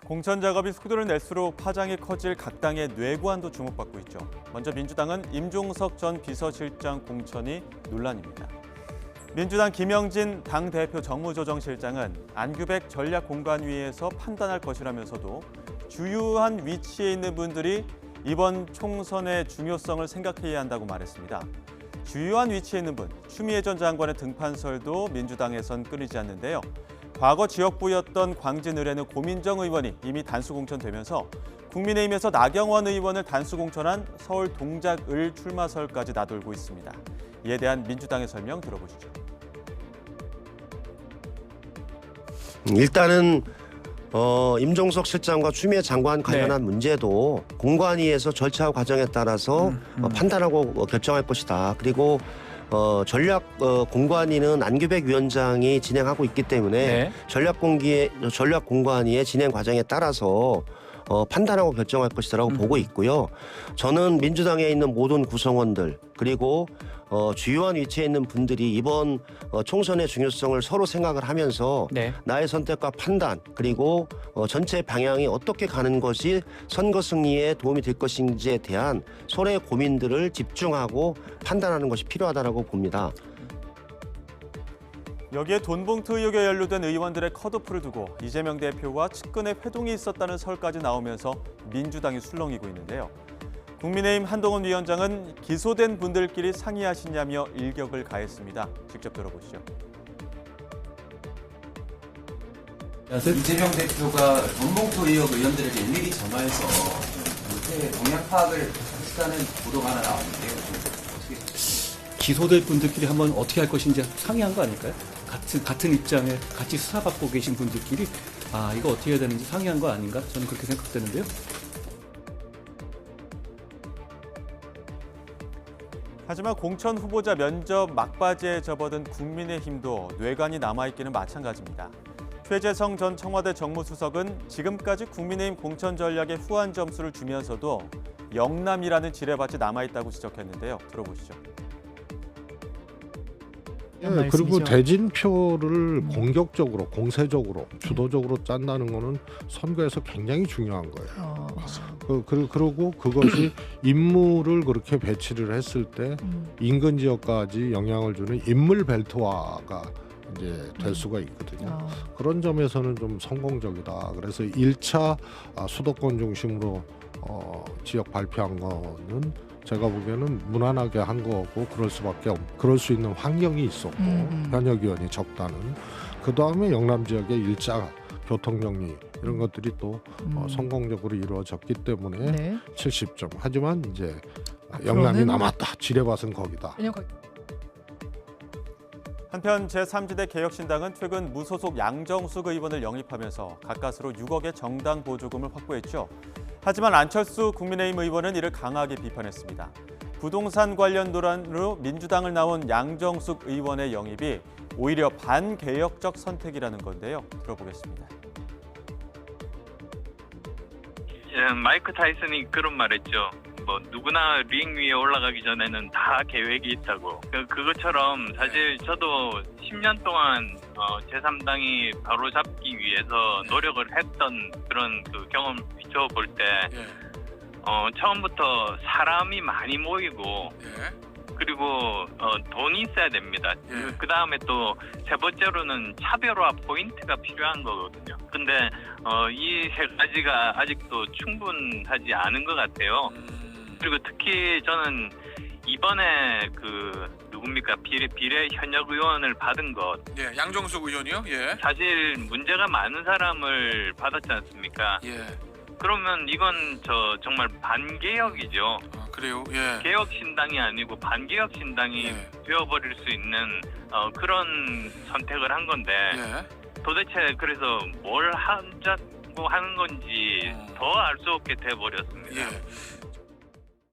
공천 작업이 속도를 낼수록 파장이 커질 각 당의 뇌관도 주목받고 있죠. 먼저 민주당은 임종석 전 비서실장 공천이 논란입니다. 민주당 김영진 당대표 정무조정실장은 안규백 전략공관위에서 판단할 것이라면서도 주요한 위치에 있는 분들이 이번 총선의 중요성을 생각해야 한다고 말했습니다. 주요한 위치에 있는 분, 추미애 전 장관의 등판설도 민주당에선 끊이지 않는데요. 과거 지역구였던 광진 의뢰는 고민정 의원이 이미 단수 공천되면서 국민의힘에서 나경원 의원을 단수 공천한 서울 동작을 출마설까지 나돌고 있습니다. 이에 대한 민주당의 설명 들어보시죠. 일단은 임종석 실장과 추미애 장관 관련한 문제도 공관위에서 절차 과정에 따라서 판단하고 결정할 것이다. 그리고 전략 공관위는 안규백 위원장이 진행하고 있기 때문에 전략 공관위의 진행 과정에 따라서 판단하고 결정할 것이라고 보고 있고요. 저는 민주당에 있는 모든 구성원들 그리고 주요한 위치에 있는 분들이 이번 총선의 중요성을 서로 생각을 하면서 나의 선택과 판단 그리고 전체 방향이 어떻게 가는 것이 선거 승리에 도움이 될 것인지에 대한 서로의 고민들을 집중하고 판단하는 것이 필요하다고 봅니다. 여기에 돈봉투 의혹에 연루된 의원들의 컷오프를 두고 이재명 대표와 측근의 회동이 있었다는 설까지 나오면서 민주당이 술렁이고 있는데요. 국민의힘 한동훈 위원장은 기소된 분들끼리 상의하시냐며 일격을 가했습니다. 직접 들어보시죠. 이재명 대표가 돈봉투 의혹 의원들에게 일일이 전화해서 공약 파악을 했다는 보도가 하나 나왔는데요. 기소될 분들끼리 한번 어떻게 할 것인지 상의한 거 아닐까요? 같은 입장에 같이 수사받고 계신 분들끼리 이거 어떻게 해야 되는지 상의한 거 아닌가? 저는 그렇게 생각되는데요. 하지만 공천 후보자 면접 막바지에 접어든 국민의힘도 뇌관이 남아있기는 마찬가지입니다. 최재성 전 청와대 정무수석은 지금까지 국민의힘 공천 전략에 후한 점수를 주면서도 영남이라는 지뢰밭이 남아있다고 지적했는데요. 들어보시죠. 네, 그리고 대진표를 공격적으로, 공세적으로, 주도적으로 짠다는 거는 선거에서 굉장히 중요한 거예요. 그리고 그것이 인물을 그렇게 배치를 했을 때 인근 지역까지 영향을 주는 인물 벨트화가 이제 될 수가 있거든요. 그런 점에서는 좀 성공적이다. 그래서 1차 수도권 중심으로 지역 발표한 거는 제가 보기에는 무난하게 한 거고 그럴 수 있는 환경이 있었고 현역 의원이 적다는 그 다음에 영남 지역의 1차 교통정리 이런 것들이 또 성공적으로 이루어졌기 때문에 70점. 하지만 이제 영남이 남았다. 지뢰밭은 거기다. 한편 제3지대 개혁신당은 최근 무소속 양정숙 의원을 영입하면서 가까스로 6억의 정당 보조금을 확보했죠. 하지만 안철수 국민의힘 의원은 이를 강하게 비판했습니다. 부동산 관련 논란으로 민주당을 나온 양정숙 의원의 영입이 오히려 반개혁적 선택이라는 건데요. 들어보겠습니다. 마이크 타이슨이 그런 말했죠. 누구나 링 위에 올라가기 전에는 다 계획이 있다고. 그것처럼 사실 저도 10년 동안 제3당이 바로잡기 위해서 노력을 했던 그런 그 경험 비춰볼 때 처음부터 사람이 많이 모이고 그리고 돈이 있어야 됩니다. 그 다음에 또 세 번째로는 차별화 포인트가 필요한 거거든요. 근데 이 세 가지가 아직도 충분하지 않은 것 같아요. 그리고 특히 저는 이번에 누굽니까 비례 현역 의원을 받은 것. 양정숙 의원이요? 사실 문제가 많은 사람을 받았지 않습니까? 그러면 이건 정말 반개혁이죠. 그래요? 개혁 신당이 아니고 반개혁 신당이 되어버릴 수 있는 그런 선택을 한 건데 도대체 그래서 뭘 하자고 하는 건지 더 알 수 없게 돼버렸습니다.